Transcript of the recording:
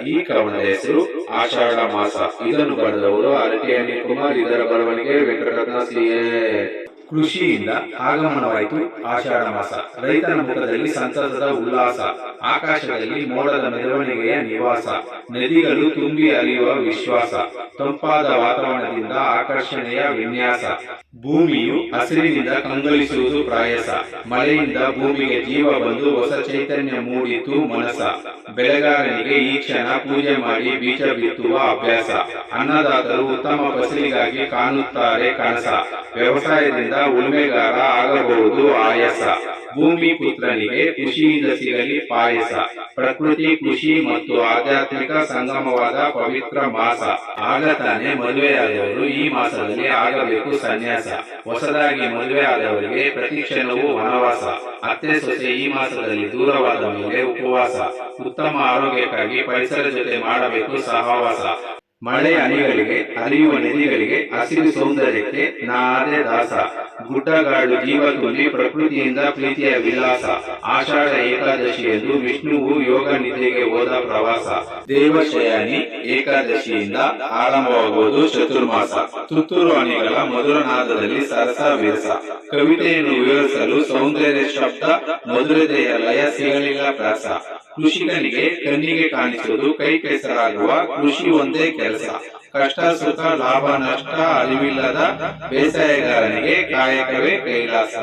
ಈ ಕವನದ ಹೆಸರು ಆಷಾಢ ಮಾಸ. ಇದನ್ನು ಬರೆದವರು ಅರಟಿ ಅನಿಲ್ ಕುಮಾರ್. ಇದರ ಬರವಣಿಗೆ ವೆಂಕಟರತ್ನ ಸಿ.ಎ. ಕೃಷಿಯಿಂದ ಆಗಮನವಾಯಿತು ಆಷಾಢ ಮಾಸ. ರೈತನ ಮುಖದಲ್ಲಿ ಸಂತಸದ ಉಲ್ಲಾಸ, ಆಕಾಶದಲ್ಲಿ ಮೋಡದ ಮೆರವಣಿಗೆಯ ನಿವಾಸ, ನದಿಗಳು ತುಂಬಿ ಹರಿಯುವ ವಿಶ್ವಾಸ, ತಂಪಾದ ವಾತಾವರಣದಿಂದ ಆಕರ್ಷಣೆಯ ವಿನ್ಯಾಸ, ಭೂಮಿಯು ಹಸಿರಿನಿಂದ ಕಂಗೊಳಿಸುವುದು ಪ್ರಾಯಸ, ಮಳೆಯಿಂದ ಭೂಮಿಗೆ ಜೀವ ಬಂದು ಹೊಸ ಚೈತನ್ಯ ಮೂಡಿತು ಮನಸ, ಬೆಳೆಗಾರನಿಗೆ ಈ ಕ್ಷಣ ಪೂಜೆ ಮಾಡಿ ಬೀಜ ಬಿತ್ತುವ ಅಭ್ಯಾಸ, ಅನ್ನದಾತರು ಉತ್ತಮ ಫಸಲಿಗಾಗಿ ಕಾಣುತ್ತಾರೆ ಕನಸ, ವ್ಯವಸಾಯದಿಂದ ಉಳುಮೆಗಾರ ಆಗಬಹುದು ಆಯಸ, ಭೂಮಿ ಪುತ್ರನಿಗೆ ಖುಷಿಯಿಂದ ಸಿಗಲಿ ಪಾಯಸ, ಪ್ರಕೃತಿ ಕೃಷಿ ಮತ್ತು ಆಧ್ಯಾತ್ಮಿಕ ಸಂಗಮವಾದ ಪವಿತ್ರ ಮಾಸ. ಆಗ ತಾನೇ ಮದುವೆಯಾದವರು ಈ ಮಾಸದಲ್ಲಿ ಆಗಬೇಕು ಸನ್ಯಾಸ. ಹೊಸದಾಗಿ ಮದುವೆ ಆದವರಿಗೆ ಪ್ರತಿ ಕ್ಷಣವೂ ವನವಾಸ. ಅತ್ತೆ ಸೊಸೆ ಈ ಮಾಸದಲ್ಲಿ ದೂರವಾದ ಮೇಲೆ ಉಪವಾಸ. ಉತ್ತಮ ಆರೋಗ್ಯಕ್ಕಾಗಿ ಪರಿಸರ ಜೊತೆ ಮಾಡಬೇಕು ಸಹವಾಸ. ಮಳೆ ಹನಿಗಳಿಗೆ, ಹರಿಯುವ ನದಿಗಳಿಗೆ, ಹಸಿರು ಸೌಂದರ್ಯಕ್ಕೆ ನಾದೇ ದಾಸ. ಗುಡ್ಡಗಾಡು ಜೀವ ತುಂಬಿ ಪ್ರಕೃತಿಯಿಂದ ಪ್ರೀತಿಯ ವಿಲಾಸ. ಆಷಾಢ ಏಕಾದಶಿಯಂದು ವಿಷ್ಣುವು ಯೋಗ ನಿದ್ರೆಗೆ ಹೋದ ಪ್ರವಾಸ. ದೇವಶಯನಿ ಏಕಾದಶಿಯಿಂದ ಆರಂಭವಾಗುವುದು ಚತುರ್ಮಾಸ. ತುತ್ತೂರು ಹನಿಗಳ ಮಧುರ ನಾದದಲ್ಲಿ ಸರಸ ವಿರಸ. ಕವಿತೆಯನ್ನು ವಿವರಿಸಲು ಸೌಂದರ್ಯ ಶಬ್ದ, ಮಧುರತೆಯ ಲಯ ಸಿಗಲಿಲ್ಲ ಪ್ರಾಸ. ಕೃಷಿಕನಿಗೆ ಕಣ್ಣಿಗೆ ಕಾಣಿಸುವುದು ಕೈ ಕೆಸರಾಗುವ ಕೃಷಿ ಒಂದೇ ಕೆಲಸ. ಕಷ್ಟ ಸುಖ ಲಾಭ ನಷ್ಟ ಅರಿವಿಲ್ಲದ ಬೇಸಾಯಗಾರನಿಗೆ ಕಾಯಕವೇ ಕೈಲಾಸ.